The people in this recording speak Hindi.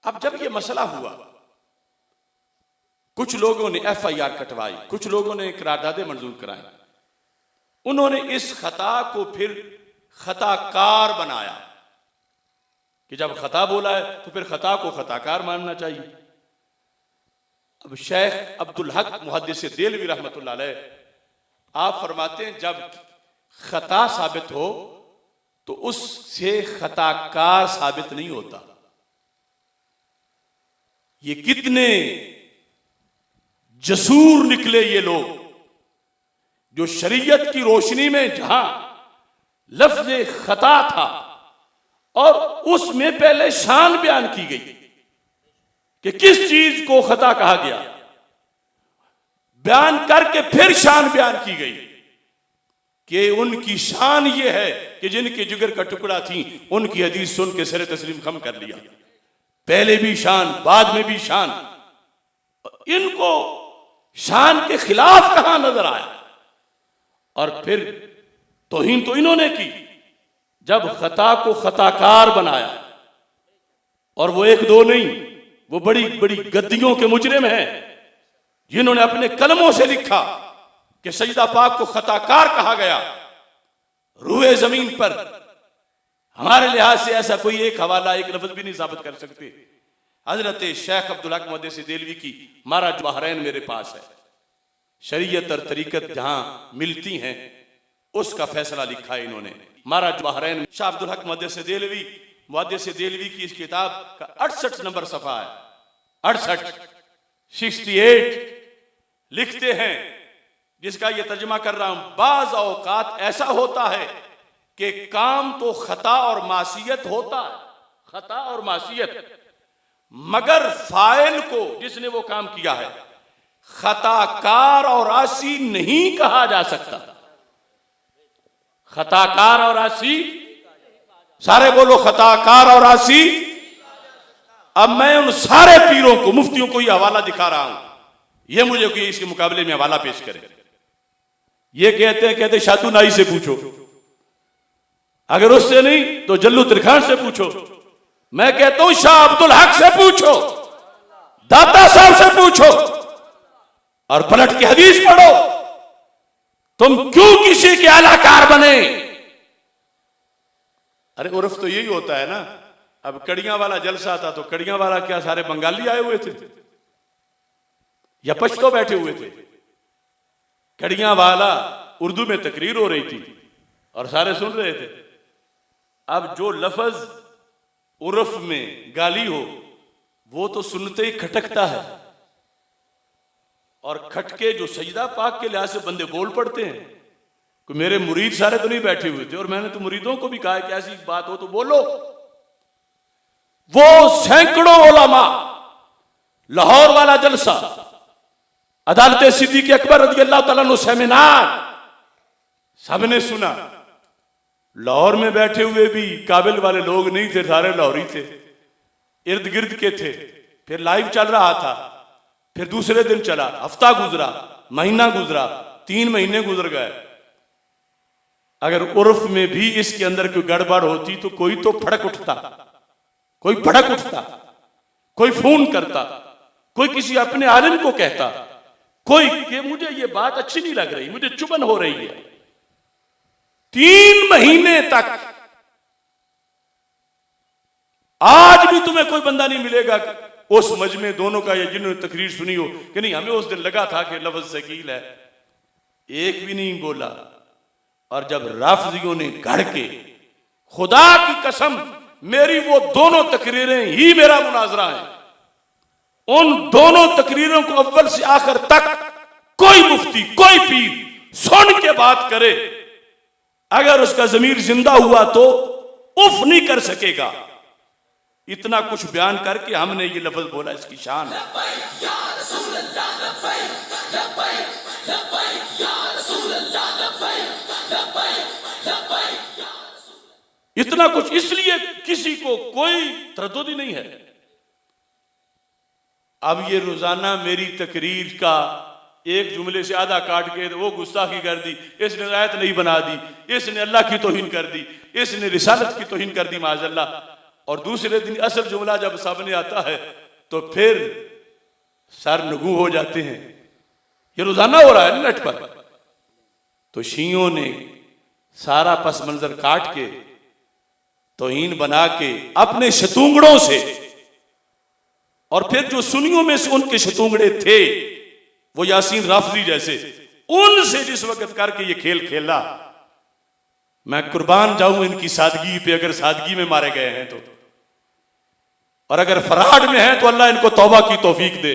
अब जब ये मसला हुआ, कुछ लोगों ने FIR कटवाई, कुछ लोगों ने करारदादे मंजूर कराई, उन्होंने इस खता को फिर खताकार बनाया कि जब खता बोला है तो फिर खता को खताकार मानना चाहिए। अब शेख अब्दुल हक मुहद्दिस देलवी रहमतुल्लाह अलैह आप फरमाते हैं जब खता साबित हो तो उससे खताकार साबित नहीं होता। ये कितने जसूर निकले ये लोग जो शरीयत की रोशनी में जहां लफ्ज खता था और उसमें पहले शान बयान की गई कि किस चीज को खता कहा गया, बयान करके फिर शान बयान की गई कि उनकी शान ये है कि जिनके जिगर का टुकड़ा थी उनकी हदीस सुन के सरे तस्लीम खम कर लिया। पहले भी शान, बाद में भी शान। इनको शान के खिलाफ कहां नजर आया? और फिर तौहीन तो इन्होंने की जब खता को खताकार बनाया। और वो एक दो नहीं, वो बड़ी बड़ी गद्दियों के मुजरिम हैं जिन्होंने अपने कलमों से लिखा कि सजदा पाक को खताकार कहा गया। रूए जमीन पर हमारे लिहाज से ऐसा कोई एक हवाला, एक लफ्ज भी नहीं साबित कर सकते। हजरत शेख अब्दुल हक मुहद्दिस देलवी की माराज बहरैन मेरे पास है। शरीयत और तरीकत जहां मिलती हैं उसका फैसला लिखा है इन्होंने। माराज बहरैन शाह अब्दुल हक मुहद्दिस देलवी की इस किताब का 68 नंबर सफा है। 68 लिखते हैं, जिसका ये तर्जुमा कर रहा हूं। बाज औकात ऐसा होता है कि काम तो खता और मासियत होता है, खता और मासियत, मगर फाइल को जिसने वो काम किया है खताकार और आसी नहीं कहा जा सकता। खताकार और आसी, सारे बोलो खताकार और आसी। अब मैं उन सारे पीरों को, मुफ्तियों को ये हवाला दिखा रहा हूं, ये मुझे कोई इसके मुकाबले में हवाला पेश करे। ये कहते शादू नाई से पूछो, अगर उससे नहीं तो जल्लू त्रिखान से पूछो। मैं कहता हूं शाह अब्दुल हक से पूछो, दाता साहब से पूछो और पलट के हदीस पढ़ो। तुम क्यों किसी के आलाकार बने? अरे उर्फ तो यही होता है ना। अब कड़ियां वाला जलसा था तो कड़ियां वाला क्या सारे बंगाली आए हुए थे या पश्तो बैठे हुए थे? कड़ियां वाला उर्दू में तकरीर हो रही थी और सारे सुन रहे थे। अब जो लफ्ज उर्फ में गाली हो वो तो सुनते ही खटकता है, और खटके जो सजदा पाक के लिहाज से बंदे बोल पड़ते हैं। कोई मेरे मुरीद सारे तो नहीं बैठे हुए थे और मैंने तो मुरीदों को भी कहा कि ऐसी बात हो तो बोलो। वो सैकड़ों उलमा, लाहौर वाला जलसा, अदालत सिद्दीक़ अकबर रज़ी अल्लाह तआला अन्हु सेमिनार, सबने सुना। लाहौर में बैठे हुए भी काबिल वाले लोग नहीं थे, सारे लाहौरी थे, इर्द गिर्द के थे। फिर लाइव चल रहा था, फिर दूसरे दिन चला, हफ्ता गुजरा, महीना गुजरा, 3 महीने गुजर गए। अगर उर्फ में भी इसके अंदर कोई गड़बड़ होती तो कोई तो फड़क उठता, कोई भड़क उठता, कोई फोन करता, कोई किसी अपने आलिम को कहता, कोई कि मुझे ये बात अच्छी नहीं लग रही, मुझे चुभन हो रही है। 3 महीने तक आज भी तुम्हें कोई बंदा नहीं मिलेगा उस मजमे दोनों का या जिन्होंने तकरीर सुनी हो कि नहीं हमें उस दिन लगा था कि लफ्ज सकील है। एक भी नहीं बोला। और जब राफजियों ने गढ़ के, खुदा की कसम मेरी वो दोनों तकरीरें ही मेरा मुनाजरा है, उन दोनों तकरीरों को अव्वल से आखिर तक कोई मुफ्ती, कोई पीर सुन के बात करे, अगर उसका जमीर जिंदा हुआ तो उफ नहीं कर सकेगा। इतना कुछ बयान करके हमने ये लफ्ज बोला, इसकी शान है। इतना कुछ, इसलिए किसी को कोई तरद्दुद ही नहीं है। अब ये रोजाना मेरी तकरीर का एक जुमले से आधा काट के वो गुस्ताखी कर दी, इसने आयत नहीं बना दी, इसने अल्लाह की तौहीन कर दी, इसने रिसालत की तौहीन कर दी, माज़अल्लाह। और दूसरे दिन असल जुमला जब सामने आता है तो फिर सरनगू हो जाते हैं। ये रोजाना हो रहा है नेट पर। तो शियों ने सारा पस मंजर काट के तौहीन बना के अपने शतूंगड़ों से, और फिर जो सुन्नियों में से उनके शतूंगड़े थे वो यासीन राफजी जैसे, उनसे जिस वक्त करके ये खेल खेला, मैं कुर्बान जाऊं इनकी सादगी पे। अगर सादगी में मारे गए हैं तो, और अगर फराड में हैं तो अल्लाह इनको तौबा की तौफीक दे।